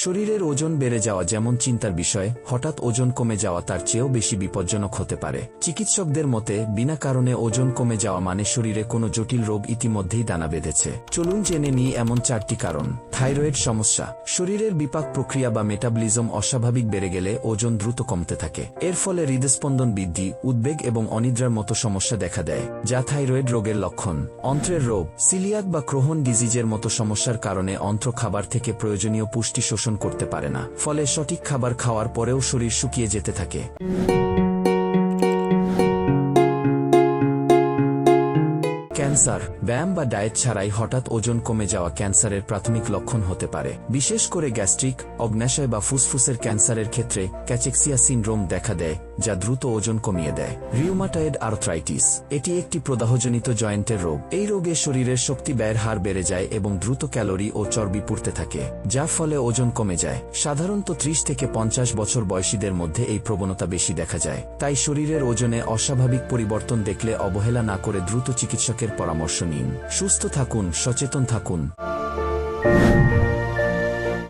শরীরের ওজন বেড়ে যাওয়া যেমন চিন্তার বিষয়, হঠাৎ ওজন কমে যাওয়া তার চেয়েও বেশি বিপজ্জনক হতে পারে। চিকিৎসকদের মতে বিনা কারণে ওজন কমে যাওয়া মানে শরীরে কোনো জটিল রোগ ইতিমধ্যেই দানা বেঁধেছে। চলুন জেনে নিই এমন 4টি কারণ। থাইরয়েড সমস্যা। শরীরের বিপাক প্রক্রিয়া বা মেটাবলিজম অস্বাভাবিক বেড়ে গেলে ওজন দ্রুত কমতে থাকে। এর ফলে হৃদস্পন্দন বৃদ্ধি, উদ্বেগ এবং অনিদ্রার মতো সমস্যা দেখা দেয়, যা থাইরয়েড রোগের লক্ষণ। অন্ত্রের রোগ। সিলিয়াক বা ক্রোহন ডিজিজের মতো সমস্যার কারণে অন্ত্র খাবার থেকে প্রয়োজনীয় পুষ্টি শোষণ করতে পারে না, ফলে সঠিক খাবার খাওয়ার পরেও শরীর শুকিয়ে যেতে থাকে। ক্যান্সার। ব্যায়াম বা ডায়েট ছাড়াই হঠাৎ ওজন কমে যাওয়া ক্যান্সারের প্রাথমিক লক্ষণ হতে পারে। বিশেষ করে গ্যাস্ট্রিক, অগ্ন্যাশয় বা ফুসফুসের ক্যান্সারের ক্ষেত্রে ক্যাচেক্সিয়া সিনড্রোম দেখা দেয়, যা দ্রুত ওজন কমিয়ে দেয়। Rheumatoid arthritis. এটি একটি প্রদাহজনিত জয়েন্টের রোগ। এই রোগে শরীরের শক্তি ব্যয়ের হার বেড়ে যায় এবং দ্রুত ক্যালোরি ও চর্বি পুড়তে থাকে, যার ফলে ওজন কমে যায়। সাধারণত 30 থেকে 50 বছর বয়সীদের মধ্যে এই প্রবণতা বেশি দেখা যায়। তাই শরীরের ওজনে অস্বাভাবিক পরিবর্তন দেখলে অবহেলা না করে দ্রুত চিকিৎসকের পরামর্শ নিন। সুস্থ থাকুন, সচেতন থাকুন।